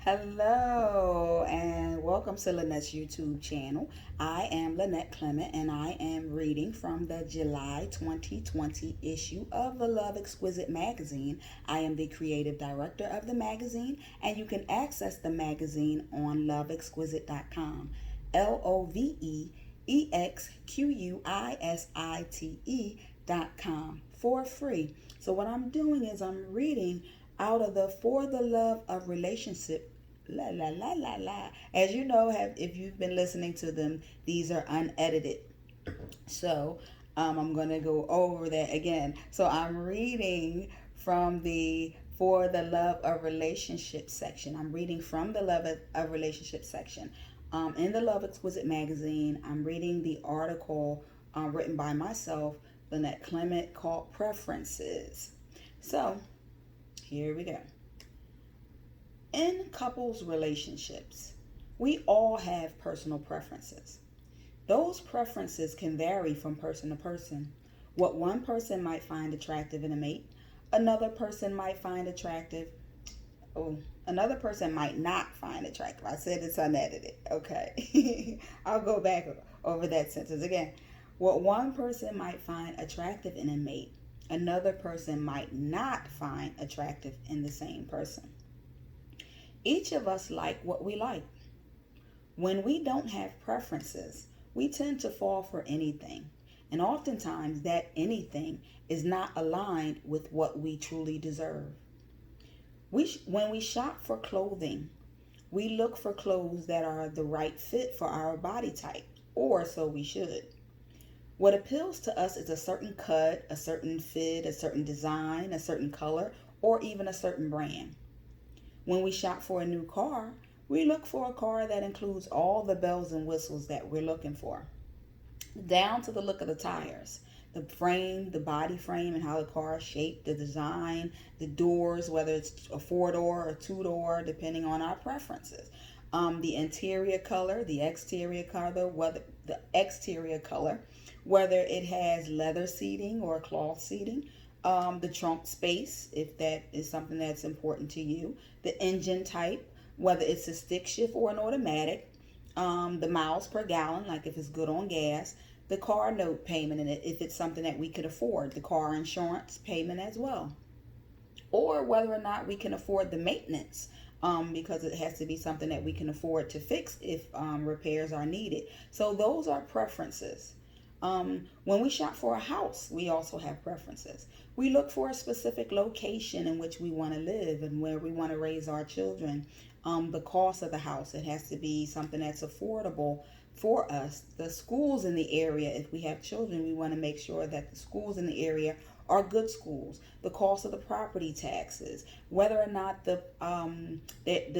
Hello and welcome to Lynette's YouTube channel. I am Lynette Clement and I am reading from the July 2020 issue of the Love Exquisite Magazine. I am the creative director of the magazine and you can access the magazine on loveexquisite.com. LOVEXQUISITE.com for free. So what I'm doing is I'm reading out of the For the Love of Relationship. La la la la la. As you know, if you've been listening to them, these are unedited. So I'm going to go over that again. So I'm reading from the For the Love of Relationship section. I'm reading from the Love of Relationship section. In the Love Exquisite magazine, I'm reading the article written by myself, Lynette Clement, called Preferences. So here we go. In couples relationships, we all have personal preferences. Those preferences can vary from person to person. What one person might find attractive in a mate, another person might find attractive. Another person might not find attractive. I said it's unedited. Okay. I'll go back over that sentence again. What one person might find attractive in a mate, another person might not find attractive in the same person. Each of us like what we like. When we don't have preferences, we tend to fall for anything. And oftentimes that anything is not aligned with what we truly deserve. When we shop for clothing, we look for clothes that are the right fit for our body type, or so we should. What appeals to us is a certain cut, a certain fit, a certain design, a certain color, or even a certain brand. When we shop for a new car, we look for a car that includes all the bells and whistles that we're looking for, down to the look of the tires, the frame, the body frame, and how the car is shaped, the design, the doors, whether it's a 4-door or 2-door, depending on our preferences. The interior color, the exterior color, whether it has leather seating or cloth seating, the trunk space, if that is something that's important to you, the engine type, whether it's a stick shift or an automatic, the miles per gallon, like if it's good on gas, the car note payment, and if it's something that we could afford, the car insurance payment as well, or whether or not we can afford the maintenance, because it has to be something that we can afford to fix if repairs are needed. So those are preferences. When we shop for a house, we also have preferences. We look for a specific location in which we want to live and where we want to raise our children. The cost of the house, it has to be something that's affordable for us. The schools in the area, if we have children, we want to make sure that the schools in the area are good schools. The cost of the property taxes, whether or not the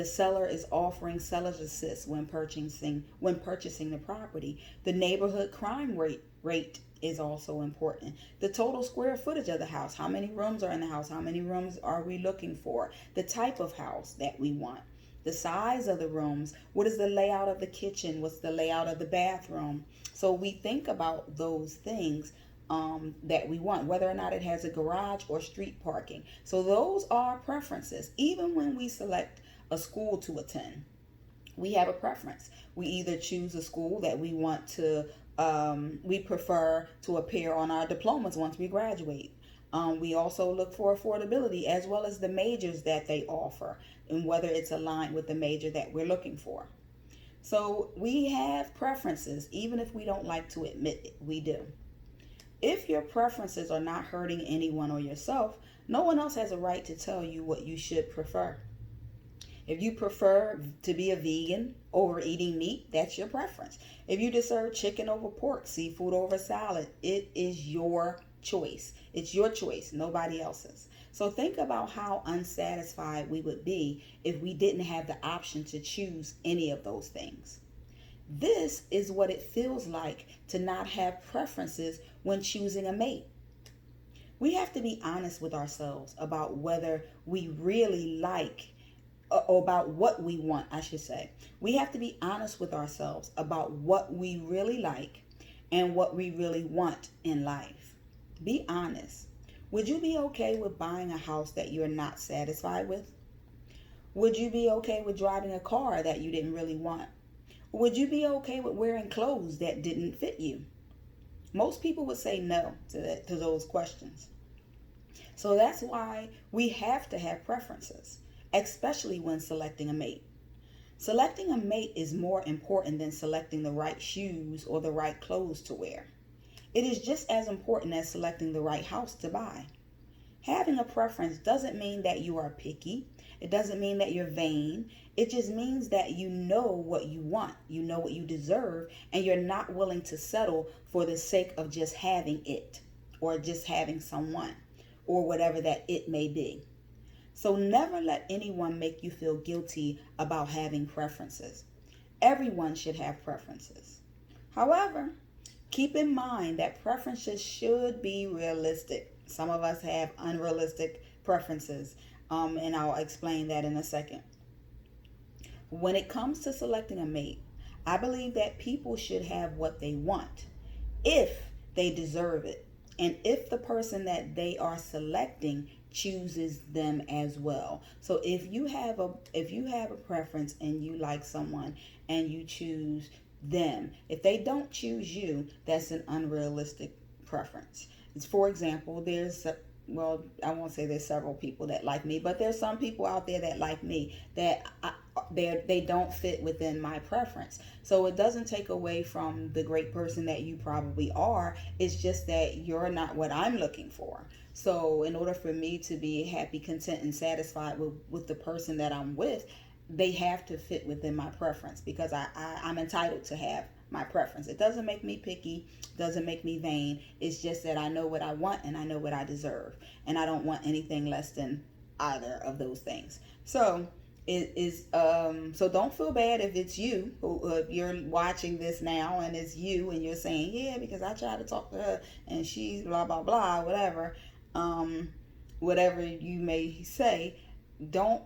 seller is offering seller's assist when purchasing the property. The neighborhood crime rate is also important. The total square footage of the house, how many rooms are in the house, how many rooms are we looking for, the type of house that we want, the size of the rooms, what is the layout of the kitchen, what's the layout of the bathroom. So we think about those things that we want, whether or not it has a garage or street parking. So those are preferences. Even when we select a school to attend, we have a preference. We either choose a school that we want to, we prefer to appear on our diplomas once we graduate. We also look for affordability as well as the majors that they offer and whether it's aligned with the major that we're looking for. So we have preferences, even if we don't like to admit it, we do. If your preferences are not hurting anyone or yourself, no one else has a right to tell you what you should prefer. If you prefer to be a vegan over eating meat, that's your preference. If you deserve chicken over pork, seafood over salad, it is your choice. It's your choice, nobody else's. So think about how unsatisfied we would be if we didn't have the option to choose any of those things. This is what it feels like to not have preferences when choosing a mate. We have to be honest with ourselves about whether we really like, or about what we want, I should say. We have to be honest with ourselves about what we really like and what we really want in life. Be honest. Would you be okay with buying a house that you're not satisfied with? Would you be okay with driving a car that you didn't really want? Would you be okay with wearing clothes that didn't fit you? Most people would say no to those questions. So that's why we have to have preferences, especially when selecting a mate. Selecting a mate is more important than selecting the right shoes or the right clothes to wear. It is just as important as selecting the right house to buy. Having a preference doesn't mean that you are picky. It doesn't mean that you're vain. It just means that you know what you want, you know what you deserve, and you're not willing to settle for the sake of just having it or just having someone or whatever that it may be. So never let anyone make you feel guilty about having preferences. Everyone should have preferences. However, keep in mind that preferences should be realistic. Some of us have unrealistic preferences, and I'll explain that in a second. When it comes to selecting a mate, I believe that people should have what they want if they deserve it, and if the person that they are selecting chooses them as well. So if you have a preference and you like someone and you choose them, if they don't choose you, that's an unrealistic preference. It's, for example, well, I won't say there's several people that like me, but there's some people out there that like me that they don't fit within my preference. So it doesn't take away from the great person that you probably are. It's just that you're not what I'm looking for. So in order for me to be happy, content, and satisfied with the person that I'm with, they have to fit within my preference because I'm entitled to have my preference. It doesn't make me picky, doesn't make me vain. It's just that I know what I want and I know what I deserve. And I don't want anything less than either of those things. So it is so don't feel bad if it's you who if you're watching this now and it's you and you're saying, yeah, because I tried to talk to her and she's blah blah blah, whatever you may say. Don't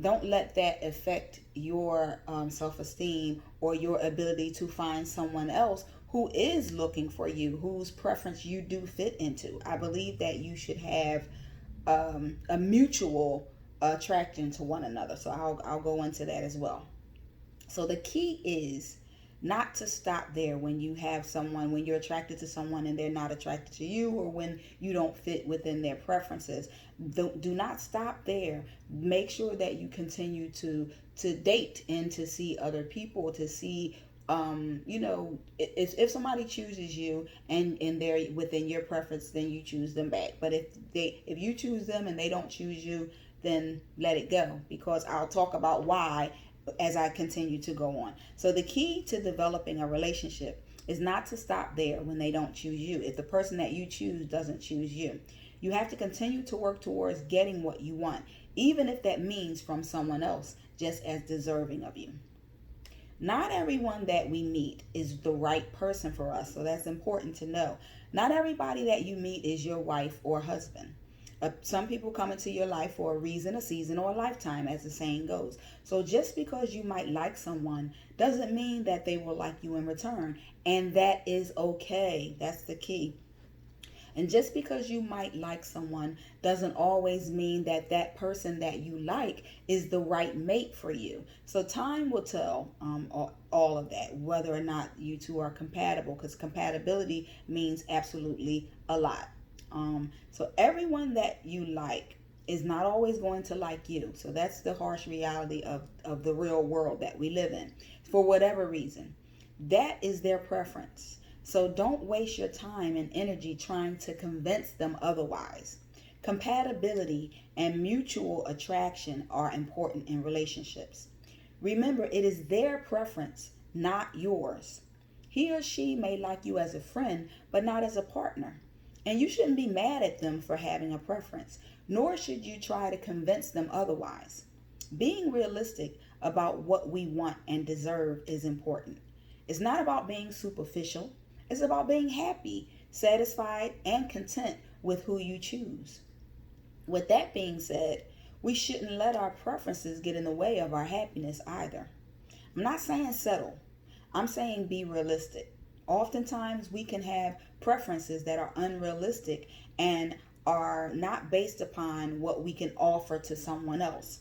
don't let that affect your self-esteem or your ability to find someone else who is looking for you, whose preference you do fit into. I believe that you should have a mutual attraction to one another. So I'll go into that as well. So the key is not to stop there when you have someone, when you're attracted to someone and they're not attracted to you, or when you don't fit within their preferences. Do not stop there. Make sure that you continue to date and to see other people, to see if somebody chooses you and they're within your preference, then you choose them back. But if you choose them and they don't choose you, then let it go, because I'll talk about why as I continue to go on. So the key to developing a relationship is not to stop there when they don't choose you. If the person that you choose doesn't choose you, you have to continue to work towards getting what you want, even if that means from someone else just as deserving of you. Not everyone that we meet is the right person for us, so that's important to know. Not everybody that you meet is your wife or husband. Some people come into your life for a reason, a season, or a lifetime, as the saying goes. So just because you might like someone doesn't mean that they will like you in return. And that is okay. That's the key. And just because you might like someone doesn't always mean that that person that you like is the right mate for you. So time will tell all of that, whether or not you two are compatible, because compatibility means absolutely a lot. So everyone that you like is not always going to like you. So that's the harsh reality of the real world that we live in, for whatever reason. That is their preference. So don't waste your time and energy trying to convince them otherwise. Compatibility and mutual attraction are important in relationships. Remember, it is their preference, not yours. He or she may like you as a friend, but not as a partner. And you shouldn't be mad at them for having a preference, nor should you try to convince them otherwise. Being realistic about what we want and deserve is important. It's not about being superficial. It's about being happy, satisfied, and content with who you choose. With that being said, we shouldn't let our preferences get in the way of our happiness either. I'm not saying settle. I'm saying be realistic. Oftentimes we can have preferences that are unrealistic and are not based upon what we can offer to someone else.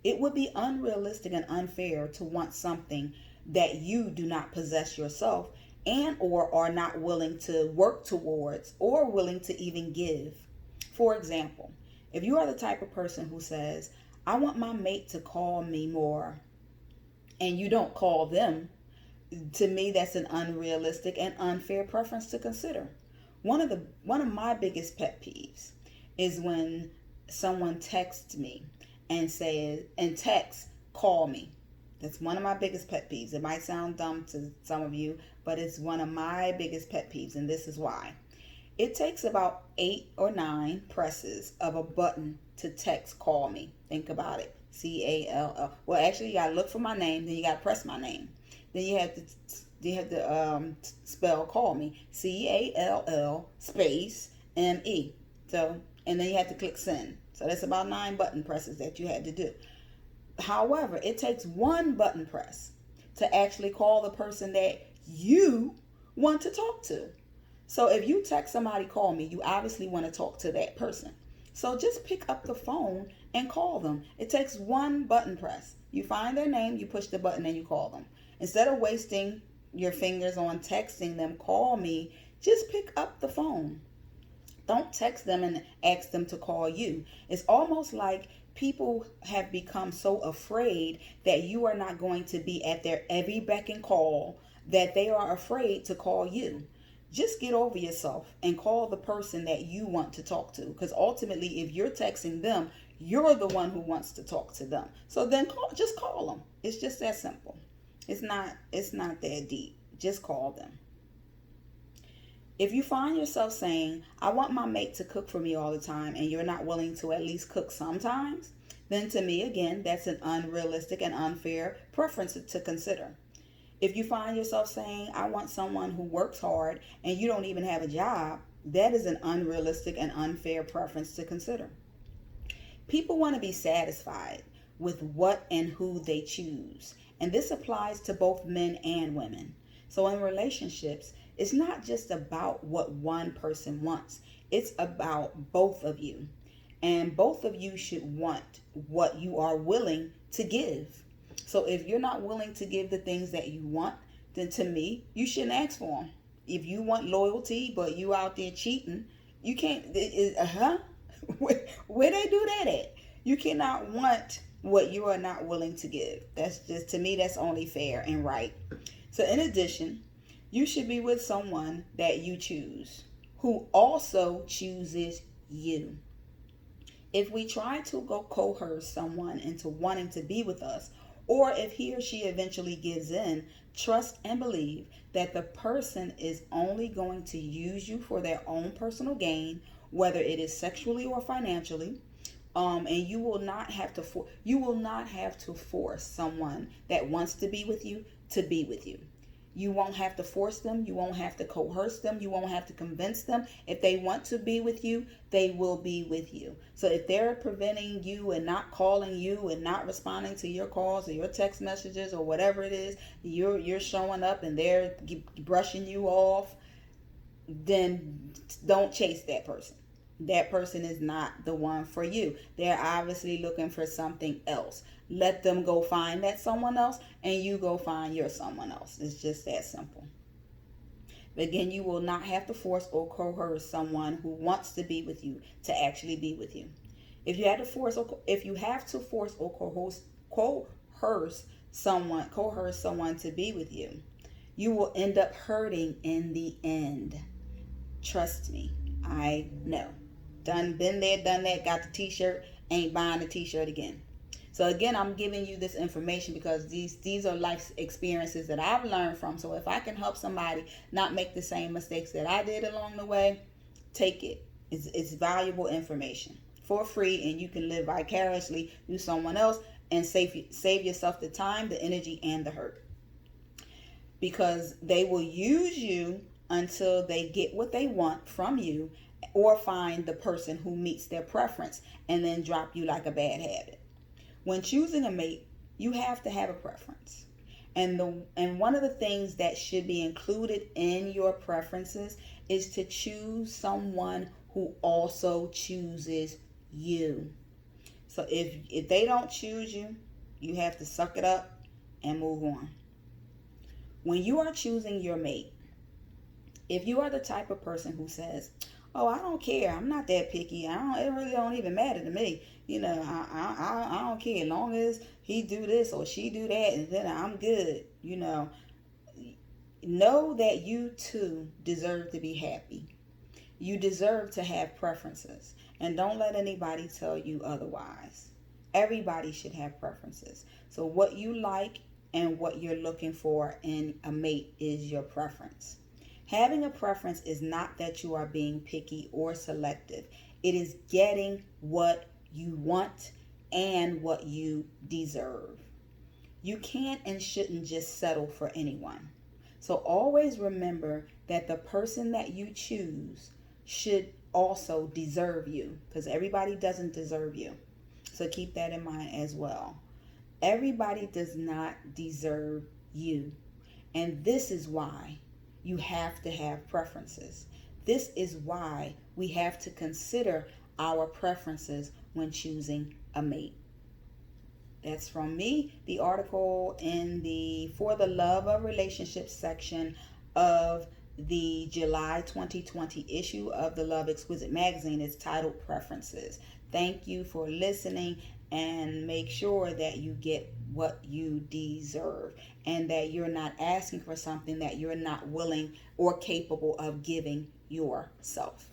It would be unrealistic and unfair to want something that you do not possess yourself and or are not willing to work towards or willing to even give. For example, if you are the type of person who says, I want my mate to call me more, and you don't call them, to me that's an unrealistic and unfair preference to consider. One of my biggest pet peeves is when someone texts me and says and texts call me. That's one of my biggest pet peeves. It might sound dumb to some of you, but it's one of my biggest pet peeves, and this is why. It takes about 8 or 9 presses of a button to text call me. Think about it. CALL. Well, actually, you gotta look for my name, then you gotta press my name. Then you have to spell call me. CALL space ME. So, and then you have to click send. So that's about 9 button presses that you had to do. However, it takes one button press to actually call the person that you want to talk to. So if you text somebody, call me, you obviously want to talk to that person. So just pick up the phone and call them. It takes one button press. You find their name, you push the button, and you call them. Instead of wasting your fingers on texting them, call me, just pick up the phone. Don't text them and ask them to call you. It's almost like people have become so afraid that you are not going to be at their every beck and call that they are afraid to call you. Just get over yourself and call the person that you want to talk to, because ultimately if you're texting them, you're the one who wants to talk to them. So then just call them. It's just that simple. It's not that deep. Just call them. If you find yourself saying, I want my mate to cook for me all the time, and you're not willing to at least cook sometimes, then to me, again, that's an unrealistic and unfair preference to consider. If you find yourself saying, I want someone who works hard and you don't even have a job, that is an unrealistic and unfair preference to consider. People want to be satisfied with what and who they choose. And this applies to both men and women. So in relationships, it's not just about what one person wants. It's about both of you. And both of you should want what you are willing to give. So if you're not willing to give the things that you want, then to me, you shouldn't ask for them. If you want loyalty, but you out there cheating, you can't, where they do that at? You cannot want what you are not willing to give. That's just, to me, that's only fair and right. So in addition, you should be with someone that you choose, who also chooses you. If we try to go coerce someone into wanting to be with us, or if he or she eventually gives in, trust and believe that the person is only going to use you for their own personal gain, whether it is sexually or financially. And you will not have to force someone that wants to be with you to be with you. You won't have to force them. You won't have to coerce them. You won't have to convince them. If they want to be with you, they will be with you. So if they're preventing you and not calling you and not responding to your calls or your text messages or whatever it is, you're showing up and they're brushing you off, then don't chase that person. That person is not the one for you. They're obviously looking for something else. Let them go find that someone else, and you go find your someone else. It's just that simple. But again, you will not have to force or coerce someone who wants to be with you to actually be with you. If you have to force or coerce someone to be with you, you will end up hurting in the end. Trust me, I know. Been there, done that, got the t-shirt, ain't buying the t-shirt again. So again, I'm giving you this information because these are life experiences that I've learned from. So if I can help somebody not make the same mistakes that I did along the way, take it. It's valuable information for free, and you can live vicariously through someone else and save yourself the time, the energy, and the hurt. Because they will use you until they get what they want from you, or find the person who meets their preference and then drop you like a bad habit. When choosing a mate, you have to have a preference. And one of the things that should be included in your preferences is to choose someone who also chooses you. So if they don't choose you, you have to suck it up and move on. When you are choosing your mate, if you are the type of person who says, "Oh, I don't care. I'm not that picky. I don't. It really don't even matter to me. I don't care. As long as he do this or she do that, and then I'm good." Know that you too deserve to be happy. You deserve to have preferences, and don't let anybody tell you otherwise. Everybody should have preferences. So what you like and what you're looking for in a mate is your preference. Having a preference is not that you are being picky or selective. It is getting what you want and what you deserve. You can't and shouldn't just settle for anyone. So always remember that the person that you choose should also deserve you, because everybody doesn't deserve you. So keep that in mind as well. Everybody does not deserve you. And this is why you have to have preferences. This is why we have to consider our preferences when choosing a mate. That's from me, the article in the For the Love of Relationships section of the July 2020 issue of the Love Exquisite Magazine. Is titled Preferences. Thank you for listening, and make sure that you get what you deserve and that you're not asking for something that you're not willing or capable of giving yourself.